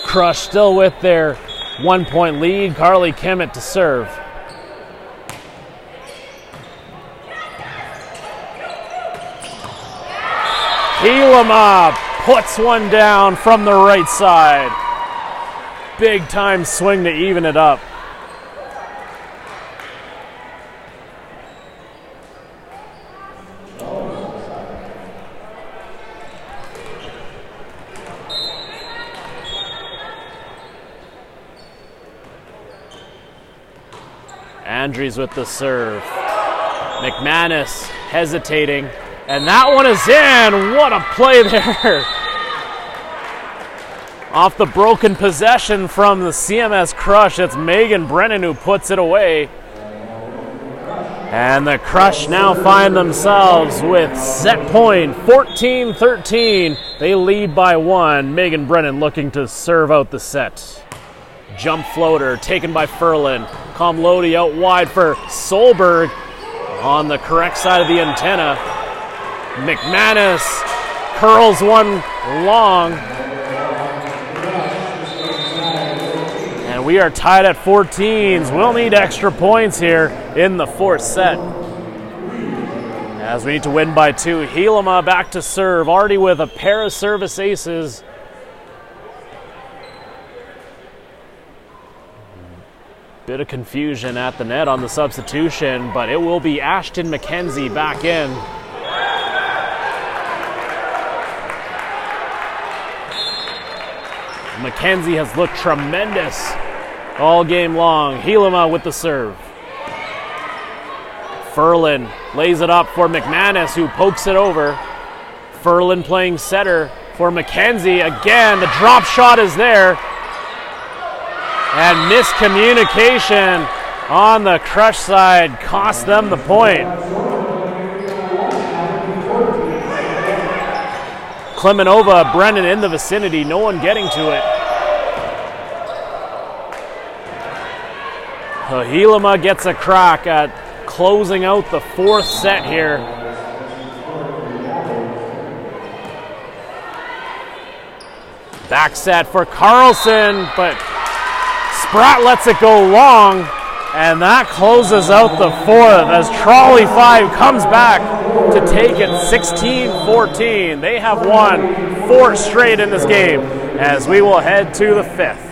Crush still with their 1-point lead. Carly Kemet to serve. Helema puts one down from the right side. Big time swing to even it up. Andrews with the serve. McManus hesitating, and that one is in. What a play there. Off the broken possession from the CMS Crush, it's Megan Brennan who puts it away. And the Crush now find themselves with set point 14-13. They lead by 1. Megan Brennan looking to serve out the set. Jump floater taken by Ferlin. Comlodi out wide for Solberg on the correct side of the antenna. McManus curls one long. And we are tied at 14s. We'll need extra points here in the fourth set, as we need to win by 2. Helema back to serve, already with a pair of service aces. Bit of confusion at the net on the substitution, but it will be Ashton McKenzie back in. McKenzie has looked tremendous all game long. Helema with the serve. Ferlin lays it up for McManus, who pokes it over. Ferlin playing setter for McKenzie. Again, the drop shot is there. And miscommunication on the Crush side cost them the point. Klemenova, Brennan in the vicinity, no one getting to it. Helema gets a crack at closing out the fourth set here. Back set for Carlson, but Spratt lets it go long, and that closes out the fourth as Trolley 5 comes back to take it 16-14. They have won 4 straight in this game as we will head to the fifth.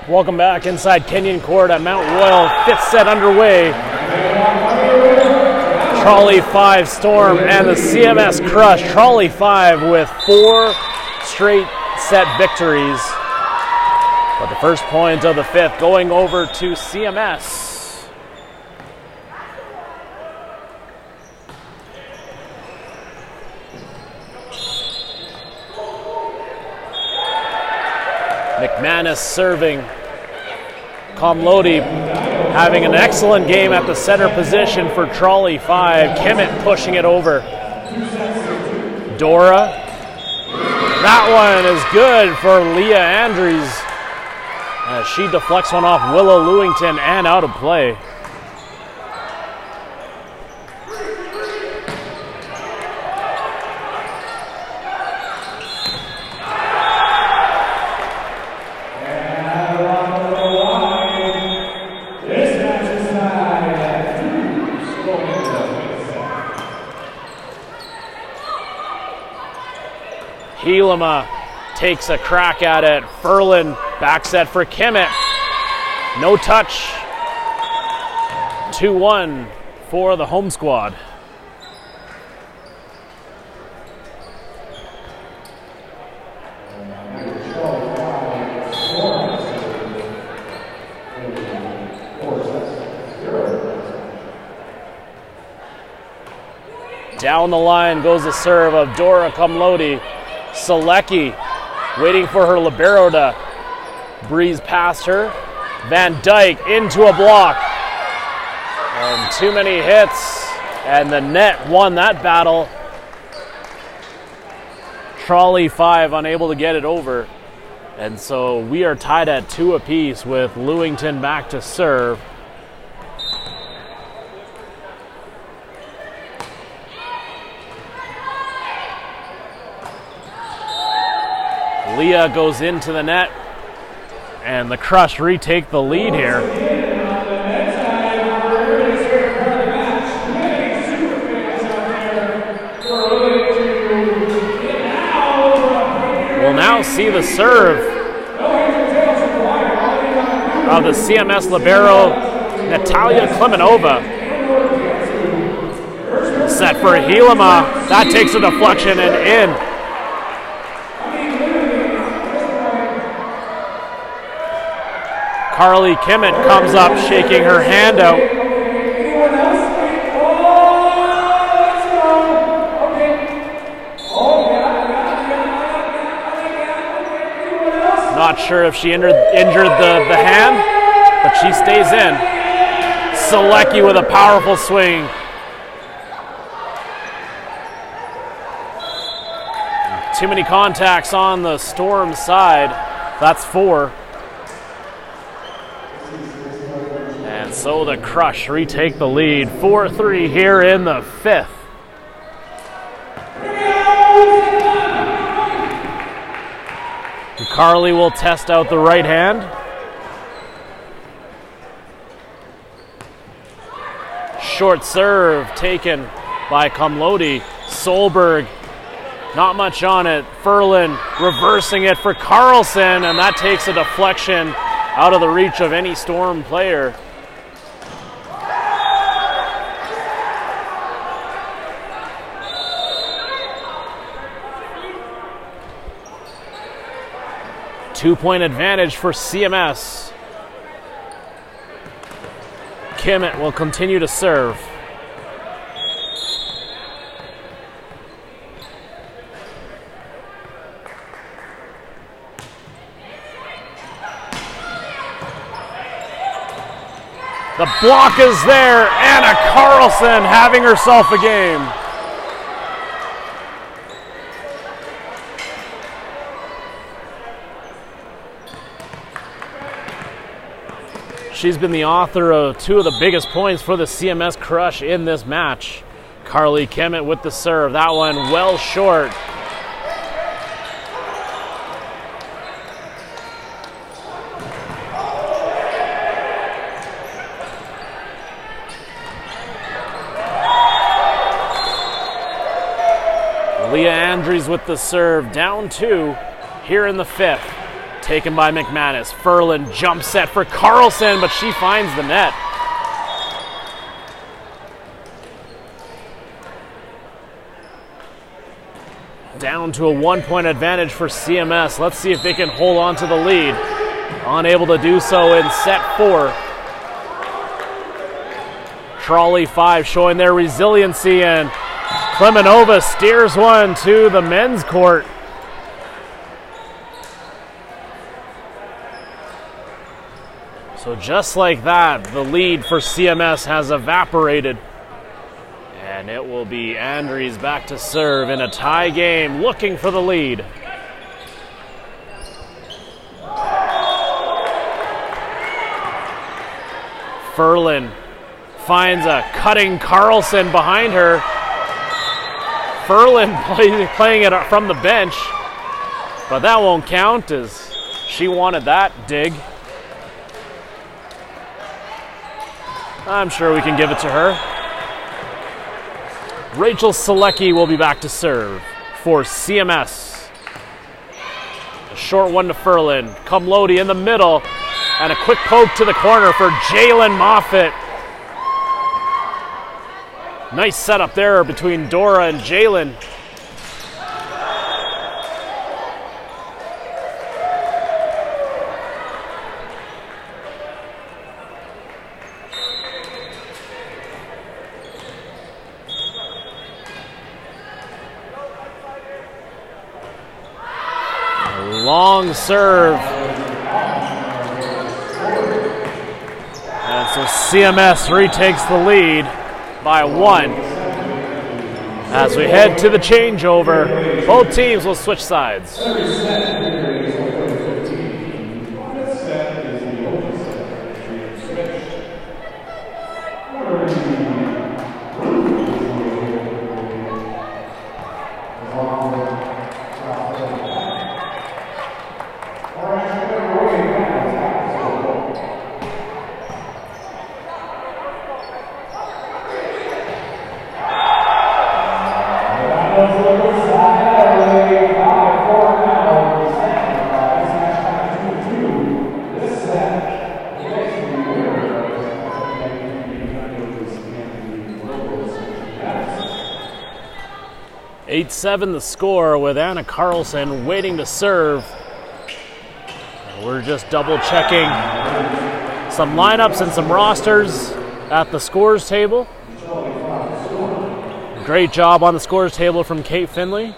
Welcome back inside Kenyon Court at Mount Royal. Fifth set underway. Trolley 5 Storm and the CMS Crush. Trolley 5 with 4 straight set victories. But the first point of the fifth going over to CMS. McManus serving. Comlodi having an excellent game at the center position for Trolley 5. Kimmett pushing it over. Dora. That one is good for Leah Andrews as she deflects one off Willow Lewington and out of play. Helema takes a crack at it. Ferlin back set for Kimmett. No touch. 2-1 for the home squad. Down the line goes the serve of Dora Comlodi. Selecki waiting for her libero to breeze past her. Van Dyke into a block. And too many hits. And the net won that battle. Trolley 5 unable to get it over. And so we are tied at 2 apiece with Lewington back to serve. Leah goes into the net, and the Crush retake the lead here. We'll now see the serve of the CMS libero, Natalia Klemenova. Set for Helema. That takes a deflection and in. Carly Kimmett comes up, shaking her hand out. Not sure if she injured the hand, but she stays in. Selecki with a powerful swing. Too many contacts on the Storm side. That's 4. So the Crush retake the lead, 4-3 here in the fifth. Carly will test out the right hand. Short serve taken by Comlodi. Solberg, not much on it. Ferlin reversing it for Carlson, and that takes a deflection out of the reach of any Storm player. Two-point advantage for CMS. Kimmett will continue to serve. The block is there. Anna Carlson having herself a game. She's been the author of 2 of the biggest points for the CMS Crush in this match. Carly Kimmett with the serve. That one well short. Leah Andrews with the serve. Down 2 here in the fifth. Taken by McManus. Ferland jump set for Carlson, but she finds the net. Down to a 1-point advantage for CMS. Let's see if they can hold on to the lead. Unable to do so in set 4. Trolley 5 showing their resiliency, and Klemenova steers one to the men's court. So just like that, the lead for CMS has evaporated. And it will be Andries back to serve in a tie game, looking for the lead. Ferland finds a cutting Carlson behind her. Ferland playing it from the bench, but that won't count as she wanted that dig. I'm sure we can give it to her. Rachel Selecki will be back to serve for CMS. A short one to Ferland. Kumlody in the middle. And a quick poke to the corner for Jalen Moffitt. Nice setup there between Dora and Jalen. Long serve. And so CMS retakes the lead by 1. As we head to the changeover, both teams will switch sides. 8-7 the score with Anna Carlson waiting to serve. We're just double checking some lineups and some rosters at the scores table. Great job on the scores table from Kate Finley.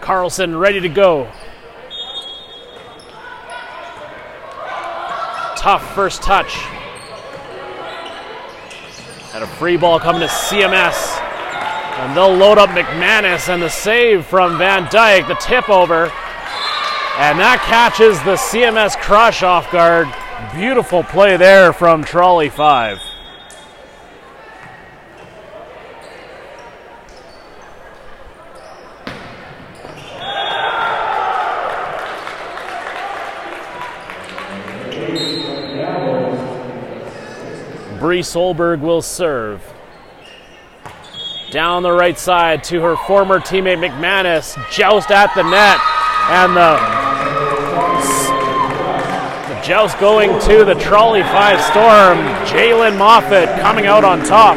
Carlson ready to go. Tough first touch. And a free ball coming to CMS. And they'll load up McManus, and the save from Van Dyke, the tip over. And that catches the CMS crush off guard. Beautiful play there from Trolley 5. Bree Solberg will serve. Down the right side to her former teammate McManus. Joust at the net. And the joust going to the Trolley 5 Storm. Jalen Moffitt coming out on top.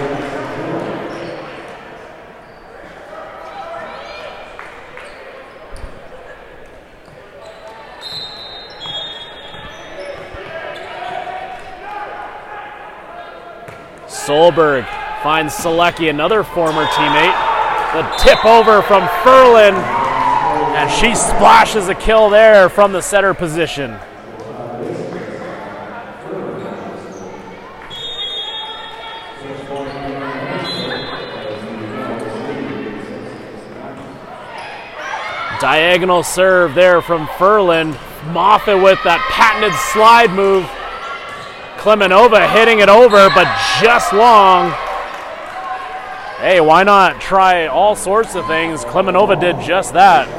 Solberg finds Selecki, another former teammate. The tip over from Ferland, and she splashes a kill there from the setter position. Diagonal serve there from Ferland. Moffitt with that patented slide move. Klemenova hitting it over, but just long. Hey, why not try all sorts of things? Klemenova did just that.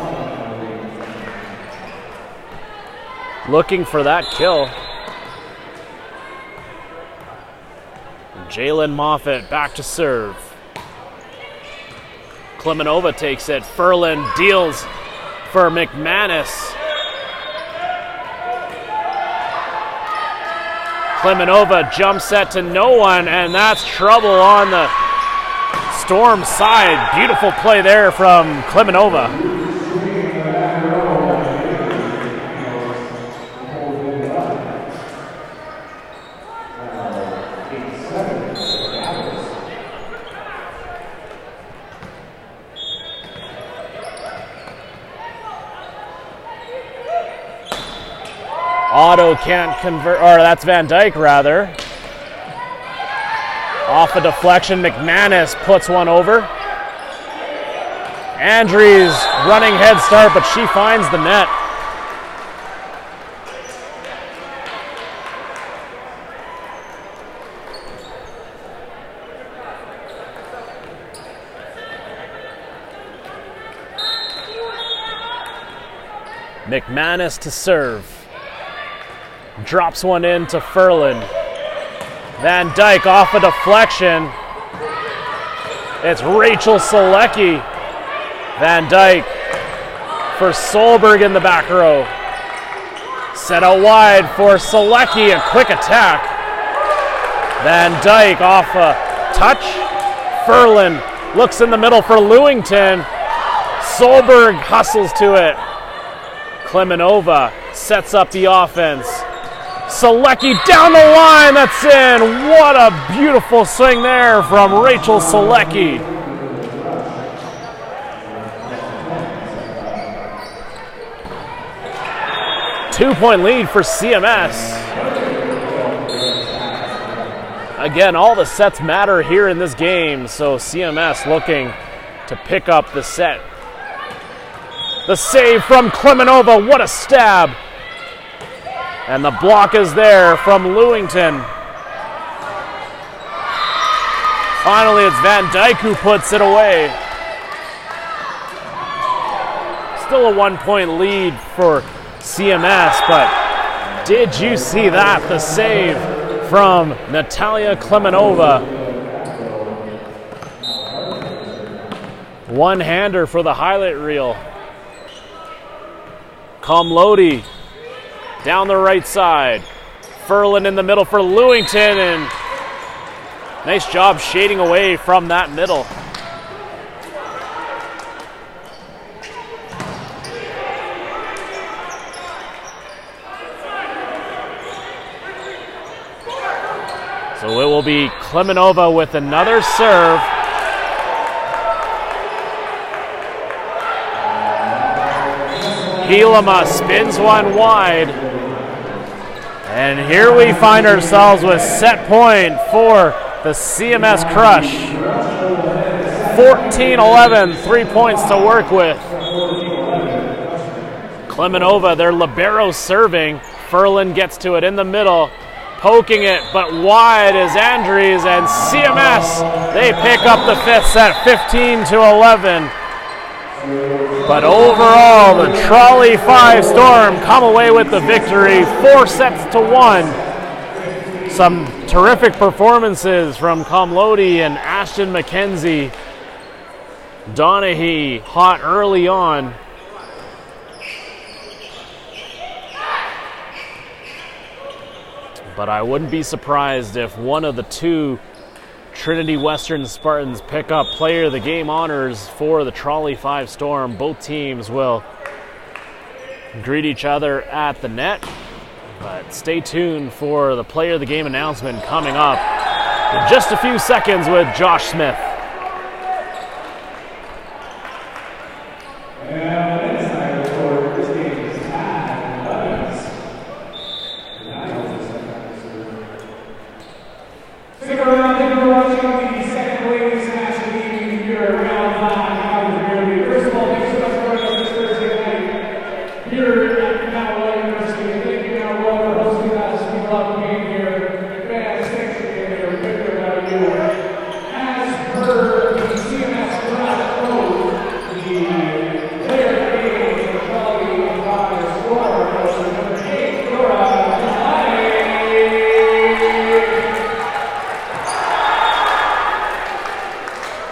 Looking for that kill. Jalen Moffitt back to serve. Klimenova takes it. Ferland deals for McManus. Klimenova jump set to no one, and that's trouble on the Storm side. Beautiful play there from Klimenova. Otto can't convert, or that's Van Dyke rather. Off a deflection, McManus puts one over. Andries running head start, but she finds the net. McManus to serve. Drops one in to Ferland. Van Dyke off a deflection. It's Rachel Selecki. Van Dyke for Solberg in the back row. Set out wide for Selecki, a quick attack. Van Dyke off a touch. Ferland looks in the middle for Lewington. Solberg hustles to it. Klimenova sets up the offense. Selecki down the line, that's in. What a beautiful swing there from Rachel Selecki. Two-point lead for CMS. Again, all the sets matter here in this game, so CMS looking to pick up the set. The save from Klimenova, what a stab. And the block is there from Lewington. Finally, it's Van Dyke who puts it away. Still a 1-point lead for CMS, but did you see that? The save from Natalia Klimenova. One-hander for the highlight reel. Komlodi down the right side. Ferland in the middle for Lewington, and nice job shading away from that middle. So it will be Klimenova with another serve. Helema spins one wide. And here we find ourselves with set point for the CMS Crush. 14-11, 3 points to work with. Klimenova, their libero serving. Ferland gets to it in the middle, poking it, but wide is Andries, and CMS, they pick up the fifth set, 15-11. But overall, the Trolley 5 Storm come away with the victory, 4-1. Some terrific performances from Komlodi and Ashton McKenzie. Donaghy hot early on. But I wouldn't be surprised if one of the two Trinity Western Spartans pick up Player of the Game honors for the Trolley 5 Storm. Both teams will greet each other at the net. But stay tuned for the Player of the Game announcement coming up in just a few seconds with Josh Smith.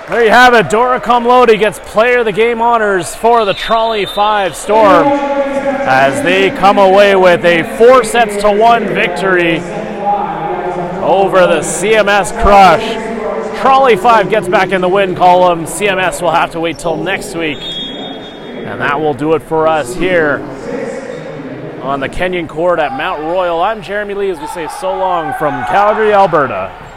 There you have it. Dora Comlodi gets Player of the Game honors for the Trolley 5 Storm as they come away with a 4-1 victory over the CMS Crush. Trolley 5 gets back in the win column. CMS will have to wait till next week. And that will do it for us here on the Kenyon Court at Mount Royal. I'm Jeremy Lee as we say so long from Calgary, Alberta.